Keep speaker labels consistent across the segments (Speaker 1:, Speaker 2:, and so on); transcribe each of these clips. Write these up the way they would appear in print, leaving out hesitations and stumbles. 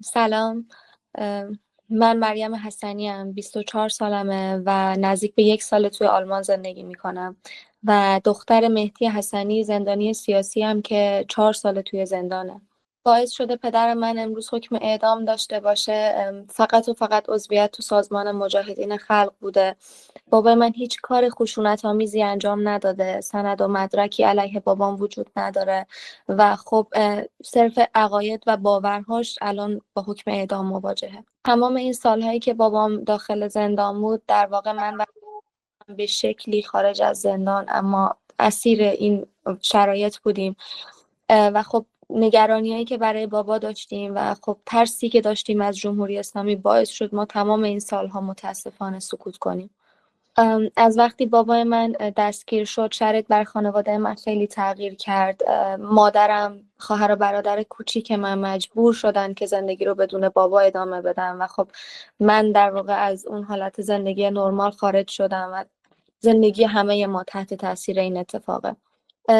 Speaker 1: سلام. اه، من مریم حسنی ام. 24 سالمه و نزدیک به 1 سال توی آلمان زندگی میکنم و دختر مهدی حسنی زندانی سیاسی هم که 4 سال توی زندانه. باعث شده پدر من امروز حکم اعدام داشته باشه. فقط و فقط عضویت تو سازمان مجاهدین خلق بوده. بابا من هیچ کار خشونت‌آمیزی انجام نداده، سند و مدرکی علیه بابام وجود نداره و خب صرف عقاید و باورهاش الان با حکم اعدام مواجهه. تمام این سالهایی که بابام داخل زندان بود در واقع من و به شکلی خارج از زندان اما اسیر این شرایط بودیم و خب نگرانیایی که برای بابا داشتیم و خب ترسی که داشتیم از جمهوری اسلامی باعث شد ما تمام این سالها متاسفانه سکوت کنیم. از وقتی بابای من دستگیر شد شرایط بر خانواده من خیلی تغییر کرد. مادرم، خواهر و برادر کوچیک من مجبور شدن که زندگی رو بدون بابا ادامه بدن و خب من در واقع از اون حالت زندگی نرمال خارج شدم و زندگی همه ما تحت تاثیر این اتفاقه.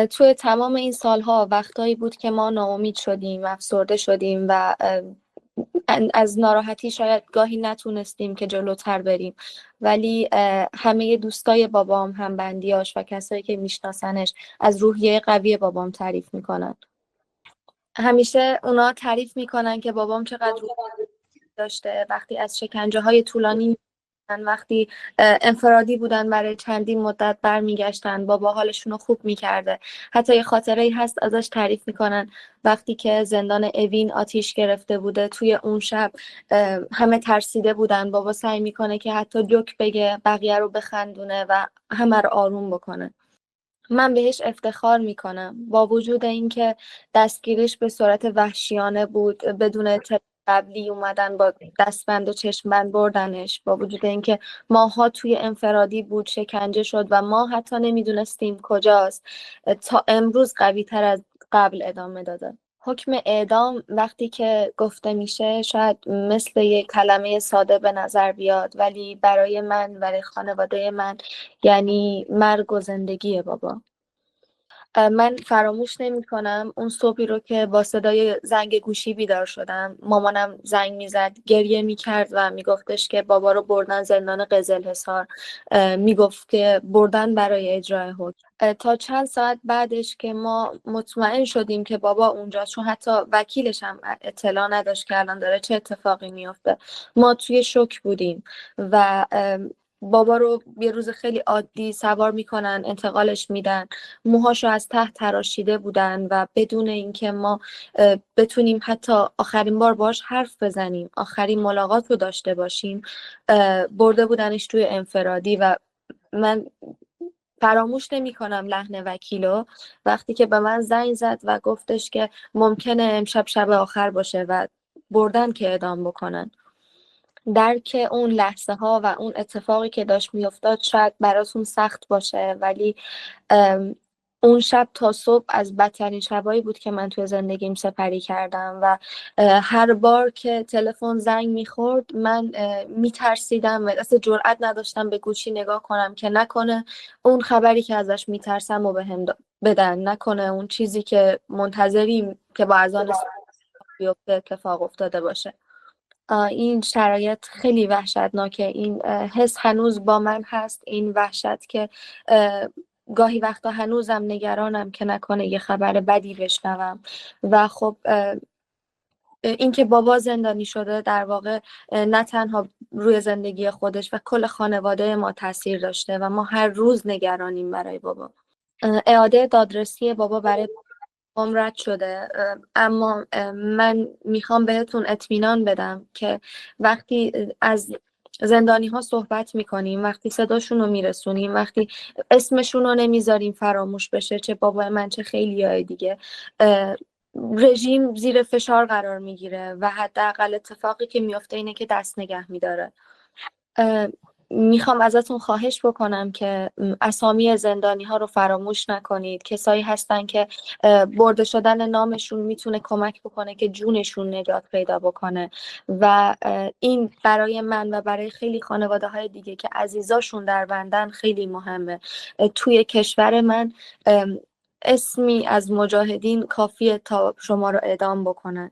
Speaker 1: توی تمام این سالها وقتایی بود که ما ناامید شدیم، افسرده شدیم و از ناراحتی شاید گاهی نتونستیم که جلوتر بریم، ولی همه دوستای بابام، همبندیاش و کسایی که میشناسنش از روحیه قوی بابام تعریف میکنن. همیشه اونا تعریف میکنن که بابام چقدر روح داشته وقتی از شکنجه های طولانی وقتی انفرادی بودن برای چندین مدت برمیگشتن بابا حالشون رو خوب میکرده. حتی یه خاطره ای هست ازش تعریف میکنن وقتی که زندان اوین آتیش گرفته بوده توی اون شب همه ترسیده بودن، بابا سعی میکنه که حتی جوک بگه، بقیه رو بخندونه و همه رو آروم بکنه. من بهش افتخار میکنم با وجود اینکه دستگیریش به صورت وحشیانه بود، بدون اطلاع قبلی اومدن با دستبند و چشمبند بردنش، با وجود اینکه ماها توی انفرادی بود، شکنجه شد و ما حتی نمیدونستیم کجاست، تا امروز قوی تر از قبل ادامه داده. حکم اعدام وقتی که گفته میشه شاید مثل یک کلمه ساده به نظر بیاد، ولی برای من، برای خانواده من یعنی مرگ و زندگی بابا. من فراموش نمی‌کنم اون صبحی رو که با صدای زنگ گوشی بیدار شدم. مامانم زنگ میزد، گریه میکرد و میگفتش که بابا رو بردن زندان قزلحصار. میگفت که بردن برای اجرای حکم. تا چند ساعت بعدش که ما مطمئن شدیم که بابا اونجاست، چون حتی وکیلش هم اطلاع نداشت که الان داره چه اتفاقی میفته، ما توی شوک بودیم و بابا رو یه روز خیلی عادی سوار میکنن، انتقالش میدن. موهاشو از ته تراشیده بودن و بدون اینکه ما بتونیم حتی آخرین بار باش حرف بزنیم، آخرین ملاقات رو داشته باشیم، برده بودنش توی انفرادی. و من فراموش نمی کنم لحن وکیلو وقتی که به من زنگ زد و گفتش که ممکنه امشب شب آخر باشه و بردن که اعدام بکنن. درک اون لحظه ها و اون اتفاقی که داشت میافتاد شاید براتون سخت باشه، ولی اون شب تا صبح از بدترین شبایی بود که من توی زندگیم سپری کردم و هر بار که تلفن زنگ میخورد من میترسیدم و اصلا جرئت نداشتم به گوشی نگاه کنم که نکنه اون خبری که ازش میترسم و بهم بدن، نکنه اون چیزی که منتظریم که با اذان بیفته اتفاق افتاده باشه. این شرایط خیلی وحشتناکه. این حس هنوز با من هست، این وحشت که گاهی وقتا هنوزم نگرانم که نکنه یه خبر بدی بشنوم. و خب اینکه بابا زندانی شده در واقع نه تنها روی زندگی خودش و کل خانواده ما تاثیر داشته و ما هر روز نگرانیم برای بابا. اعاده دادرسی بابا برای رد شده، اما من میخوام بهتون اطمینان بدم که وقتی از زندانی ها صحبت میکنیم، وقتی صداشون رو میرسونیم، وقتی اسمشون رو نمیذاریم فراموش بشه، چه بابای من چه خیلی های دیگه، رژیم زیر فشار قرار میگیره و حداقل اتفاقی که میفته اینه که دست نگه میداره. میخوام ازتون خواهش بکنم که اسامی زندانی ها رو فراموش نکنید. کسایی هستن که برده شدن نامشون میتونه کمک بکنه که جونشون نجات پیدا بکنه و این برای من و برای خیلی خانواده های دیگه که عزیزاشون در بندن خیلی مهمه. توی کشور من اسمی از مجاهدین کافیه تا شما رو اعدام بکنن.